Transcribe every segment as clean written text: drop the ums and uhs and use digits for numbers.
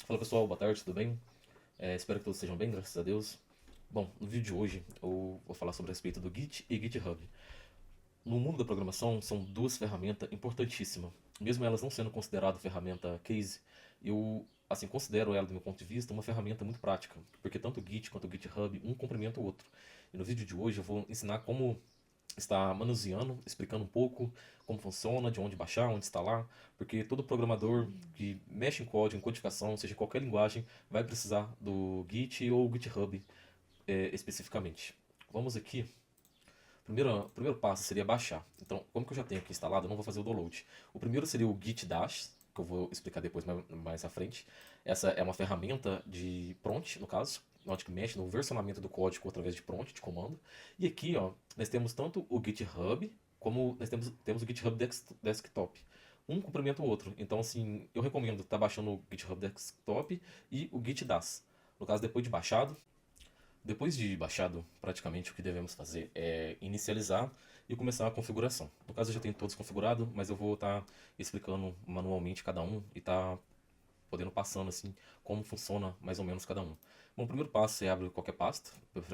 Fala pessoal, boa tarde, tudo bem? Espero que todos estejam bem, graças a Deus. Bom, no vídeo de hoje eu vou falar sobre a respeito do Git e GitHub. No mundo da programação, são duas ferramentas importantíssimas. Mesmo elas não sendo consideradas ferramenta case, eu assim considero ela, do meu ponto de vista, uma ferramenta muito prática, porque tanto o Git quanto o GitHub um complementa o outro. E no vídeo de hoje eu vou ensinar como está manuseando, explicando um pouco como funciona, de onde baixar, onde instalar, porque todo programador que mexe em código, em codificação, seja em qualquer linguagem, vai precisar do Git ou GitHub especificamente. Vamos aqui. Primeiro passo seria baixar. Então, como que eu já tenho aqui instalado, eu não vou fazer o download. O primeiro seria o Git Dash, que eu vou explicar depois mais à frente. Essa é uma ferramenta de prompt, no caso, onde que mexe no versionamento do código através de prompt, de comando. E aqui, ó, nós temos tanto o GitHub, como nós temos o GitHub Desktop. Um complementa o outro. Então, assim, eu recomendo estar baixando o GitHub Desktop e o Git Das. No caso, depois de baixado, praticamente o que devemos fazer é inicializar e começar a configuração. No caso eu já tenho todos configurados, mas eu vou estar explicando manualmente cada um e tá podendo passando assim como funciona mais ou menos cada um. Bom, o primeiro passo é abrir qualquer pasta,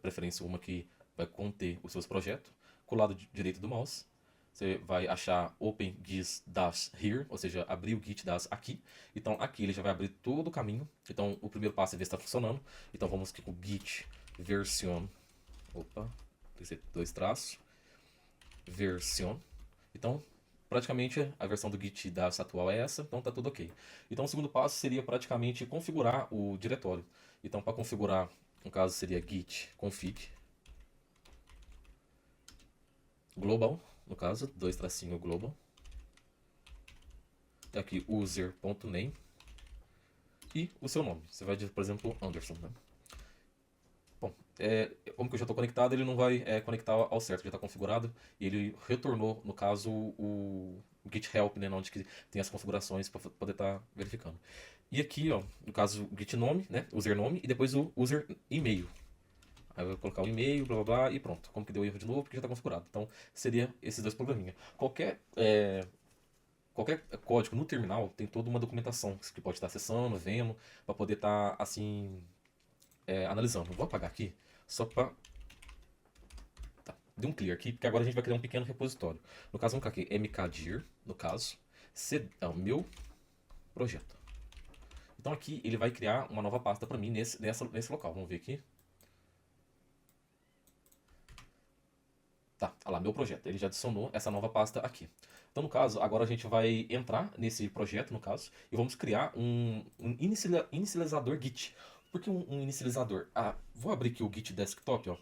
preferência uma que vai conter os seus projetos. Com o lado direito do mouse, você vai achar Open Git Das Here, ou seja, abrir o Git Das aqui. Então aqui ele já vai abrir todo o caminho. Então o primeiro passo é ver se está funcionando. Então vamos aqui com o Git version. Opa, tem que ser dois traços. Version. Então, praticamente a versão do Git Das atual é essa, então tá tudo ok. Então o segundo passo seria praticamente configurar o diretório. Então para configurar, no caso seria git config global, no caso, dois tracinho global. Aqui user.name e o seu nome. Você vai dizer, por exemplo, Anderson, né? Bom, como que eu já estou conectado, ele não vai conectar ao certo, já está configurado. E ele retornou, no caso, o Git Help, né, onde que tem as configurações para poder estar verificando. E aqui, ó, no caso, o Git nome, né, user nome, e depois o user e-mail. Aí eu vou colocar o e-mail, blá blá blá, e pronto. Como que deu erro de novo, porque já está configurado. Então, seria esses dois programinha. Qualquer código no terminal tem toda uma documentação que pode estar acessando, vendo, para poder estar, assim, analisando. Vou apagar aqui, só para dê um clear aqui, porque agora a gente vai criar um pequeno repositório. No caso, vamos colocar aqui mkdir, no caso, é o meu projeto. Então aqui ele vai criar uma nova pasta para mim nesse local. Vamos ver aqui. Tá, olha lá, meu projeto. Ele já adicionou essa nova pasta aqui. Então, no caso, agora a gente vai entrar nesse projeto, no caso, e vamos criar um inicializador Git. Por que um inicializador? Ah, vou abrir aqui o Git Desktop, ó.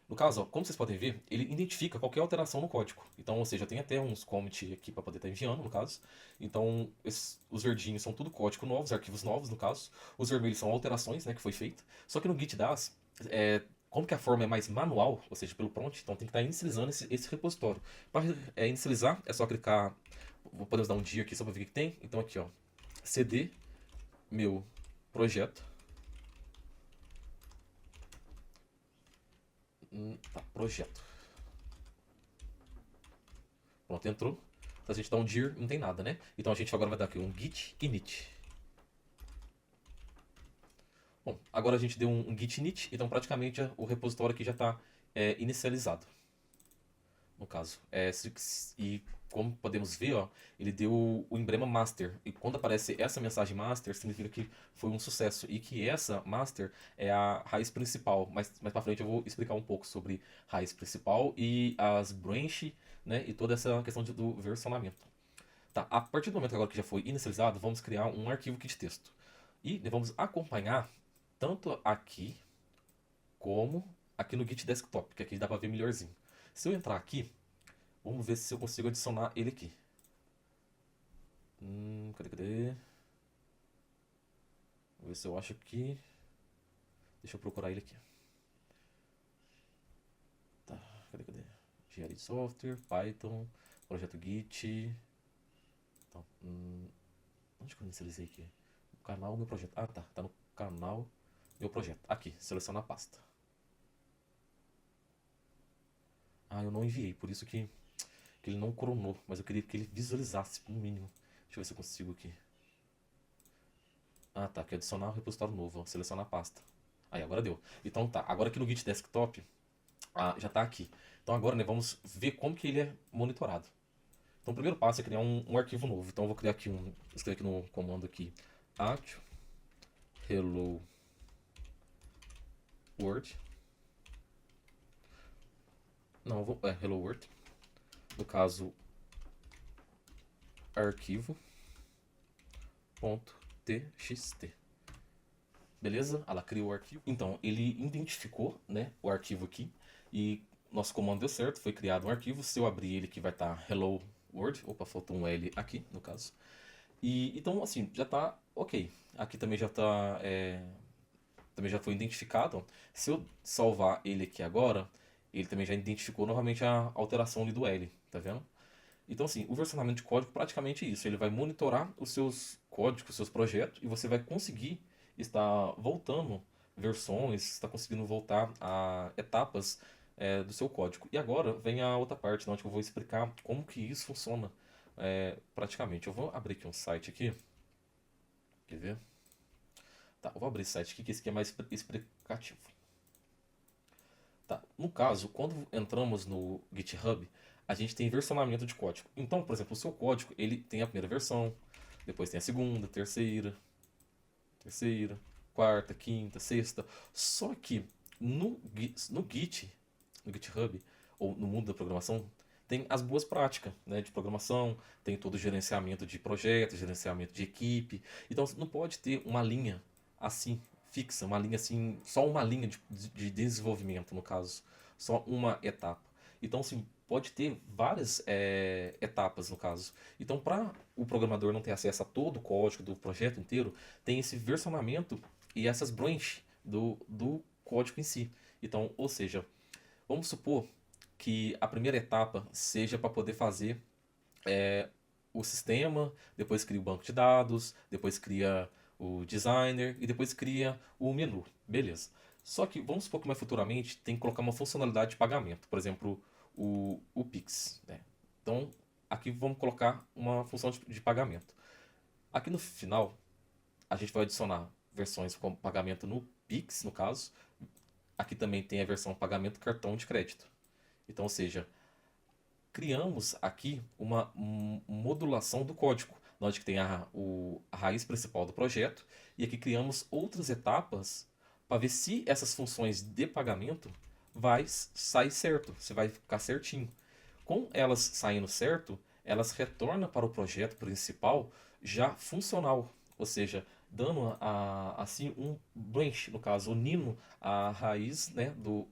No caso, ó, como vocês podem ver, ele identifica qualquer alteração no código. Então, ou seja, tem até uns commit aqui para poder estar enviando, no caso. Então, os verdinhos são tudo código novo, os arquivos novos, no caso. Os vermelhos são alterações, né, que foi feita. Só que no Git Das, como que a forma é mais manual, ou seja, pelo prompt, então tem que estar inicializando esse repositório. Para inicializar, é só clicar. Podemos dar um dia aqui só para ver o que tem. Então, aqui, ó, cd meu projeto. Tá, projeto. Pronto, entrou. Então, se a gente dá um dir, não tem nada, né? Então a gente agora vai dar aqui um git init. Bom, agora a gente deu um git init, então praticamente o repositório aqui já está inicializado, no caso. E como podemos ver, ó, ele deu o emblema master. E quando aparece essa mensagem master, significa que foi um sucesso. E que essa master é a raiz principal. Mas mais pra frente eu vou explicar um pouco sobre raiz principal e as branch, né? E toda essa questão do versionamento. Tá, a partir do momento agora que já foi inicializado, vamos criar um arquivo aqui de texto. E vamos acompanhar tanto aqui como aqui no Git Desktop, que aqui dá para ver melhorzinho. Se eu entrar aqui, vamos ver se eu consigo adicionar ele aqui. Cadê? Vamos ver se eu acho aqui. Deixa eu procurar ele aqui. Tá, cadê? Engenharia de software, Python, projeto Git. Então, onde que eu inicializei aqui? O canal, meu projeto. Ah, tá. Tá no canal, meu projeto. Aqui, seleciona a pasta. Ah, eu não enviei, por isso que ele não coronou. Mas eu queria que ele visualizasse, no mínimo. Deixa eu ver se eu consigo aqui. Ah, tá. Aqui adicionar um repositório novo. Selecionar a pasta. Aí, agora deu. Então tá. Agora aqui no Git Desktop, já tá aqui. Então agora, né, vamos ver como que ele é monitorado. Então o primeiro passo é criar um arquivo novo. Então eu vou criar aqui escrever aqui no comando aqui, add hello world. Não, hello world. No caso, arquivo.txt. Beleza? Ela criou o arquivo. Então, ele identificou, né, o arquivo aqui. E nosso comando deu certo, foi criado um arquivo. Se eu abrir ele aqui vai estar hello world. Opa, faltou um L aqui, no caso. E então, assim, já tá ok. Aqui também já tá. Também já foi identificado. Se eu salvar ele aqui agora, ele também já identificou novamente a alteração ali do L, tá vendo? Então, assim, o versionamento de código praticamente é isso. Ele vai monitorar os seus códigos, os seus projetos, e você vai conseguir estar voltando versões, está conseguindo voltar a etapas do seu código. E agora vem a outra parte, onde eu vou explicar como que isso funciona praticamente. Eu vou abrir aqui um site aqui. Quer ver? Tá, eu vou abrir esse site aqui, que esse aqui é mais explicativo. Tá, no caso, quando entramos no GitHub, a gente tem versionamento de código. Então, por exemplo, o seu código, ele tem a primeira versão, depois tem a segunda, terceira, quarta, quinta, sexta. Só que no Git, no GitHub, ou no mundo da programação, tem as boas práticas, né, de programação, tem todo o gerenciamento de projetos, gerenciamento de equipe. Então, você não pode ter uma linha assim, fixa, uma linha assim, só uma linha de desenvolvimento, no caso, só uma etapa. Então, assim, pode ter várias etapas, no caso. Então, para o programador não ter acesso a todo o código do projeto inteiro, tem esse versionamento e essas branches do código em si. Então, ou seja, vamos supor que a primeira etapa seja para poder fazer o sistema, depois cria o banco de dados, depois cria o designer e depois cria o menu. Beleza. Só que vamos supor que mais futuramente tem que colocar uma funcionalidade de pagamento, por exemplo, o Pix, né? Então, aqui vamos colocar uma função de pagamento. Aqui no final, a gente vai adicionar versões como pagamento no Pix, no caso. Aqui também tem a versão pagamento cartão de crédito. Então, ou seja, criamos aqui uma modulação do código, onde tem a raiz principal do projeto, e aqui criamos outras etapas para ver se essas funções de pagamento vai sair certo, se vai ficar certinho. Com elas saindo certo, elas retornam para o projeto principal já funcional, ou seja, dando assim um branch, no caso, unindo a raiz, né, do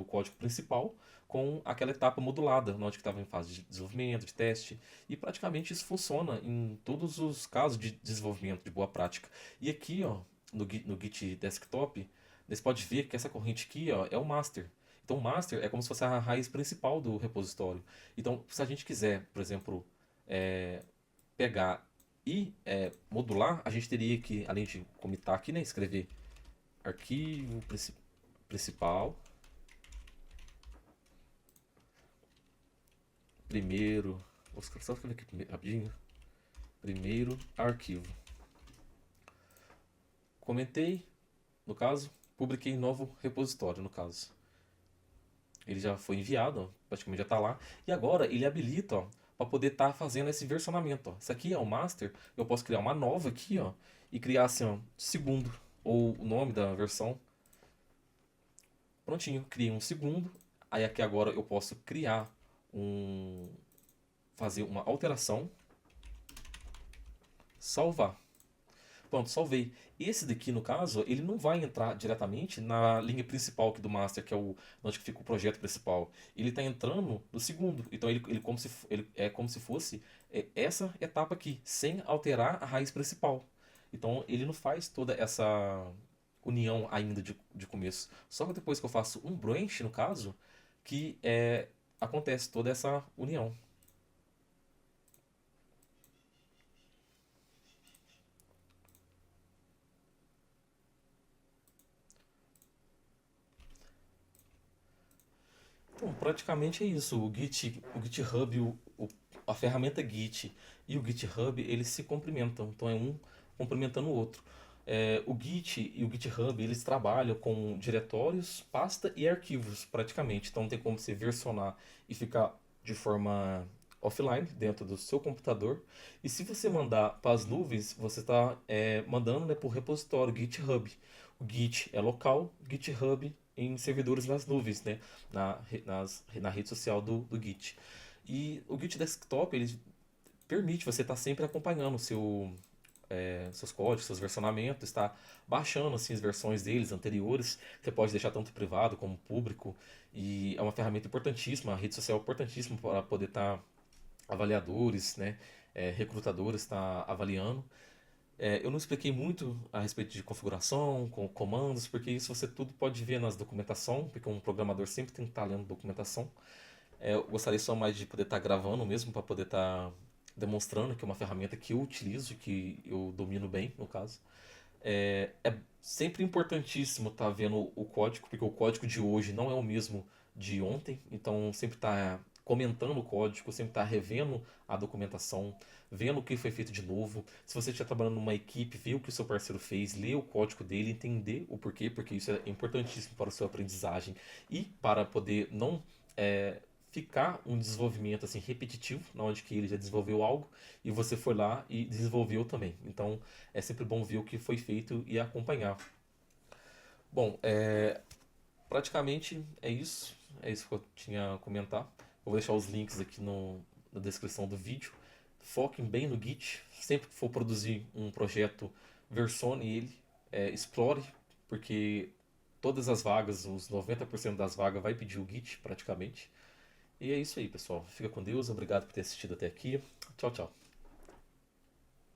código principal com aquela etapa modulada, onde estava em fase de desenvolvimento, de teste, e praticamente isso funciona em todos os casos de desenvolvimento de boa prática. E aqui, ó, no Git Desktop, você pode ver que essa corrente aqui, ó, é o master. Então, o master é como se fosse a raiz principal do repositório. Então, se a gente quiser, por exemplo, pegar e modular, a gente teria que, além de comitar aqui, né, escrever arquivo principal, primeiro, vou só escrever aqui rapidinho, primeiro arquivo. Comentei, no caso, publiquei novo repositório, no caso. Ele já foi enviado, ó, praticamente já está lá. E agora ele habilita, para poder estar fazendo esse versionamento. Ó. Isso aqui é o master. Eu posso criar uma nova aqui, ó, e criar assim, ó, segundo, ou o nome da versão. Prontinho, criei um segundo. Aí aqui agora eu posso criar fazer uma alteração, salvar. Pronto, salvei. Esse daqui, no caso, ele não vai entrar diretamente na linha principal aqui do master, que é onde fica o projeto principal. Ele está entrando no segundo. Então ele é como se fosse essa etapa aqui, sem alterar a raiz principal. Então ele não faz toda essa união ainda de começo. Só que depois que eu faço um branch, no caso, que acontece toda essa união. Então, praticamente é isso. O GitHub, a ferramenta Git e o GitHub, eles se complementam. Então é um complementando o outro. O Git e o GitHub, eles trabalham com diretórios, pasta e arquivos, praticamente. Então tem como você versionar e ficar de forma offline dentro do seu computador. E se você mandar para as nuvens, você está mandando, né, para o repositório GitHub. O Git é local, GitHub em servidores nas nuvens, né, na rede social do Git. E o Git Desktop, ele permite você estar sempre acompanhando seus códigos, seus versionamentos, está baixando assim as versões deles anteriores. Você pode deixar tanto privado como público e é uma ferramenta importantíssima, a rede social é importantíssima para poder estar avaliadores, né, recrutadores estar avaliando. Eu não expliquei muito a respeito de configuração, com comandos, porque isso você tudo pode ver nas documentação, porque um programador sempre tem que estar lendo documentação. Eu gostaria só mais de poder estar gravando mesmo, para poder estar demonstrando que é uma ferramenta que eu utilizo, que eu domino bem, no caso. É sempre importantíssimo estar vendo o código, porque o código de hoje não é o mesmo de ontem, então sempre estar comentando o código, sempre estar revendo a documentação, vendo o que foi feito de novo. Se você estiver trabalhando numa equipe, ver o que o seu parceiro fez, ler o código dele, entender o porquê, porque isso é importantíssimo para a sua aprendizagem e para poder não é, ficar um desenvolvimento assim repetitivo, na onde que ele já desenvolveu algo e você foi lá e desenvolveu também. Então é sempre bom ver o que foi feito e acompanhar. Bom, praticamente é isso. É isso que eu tinha a comentar. Eu vou deixar os links aqui na descrição do vídeo. Foquem bem no Git. Sempre que for produzir um projeto, versione ele. Explore, porque todas as vagas, os 90% das vagas vai pedir o Git praticamente. E é isso aí, pessoal. Fica com Deus. Obrigado por ter assistido até aqui. Tchau, tchau.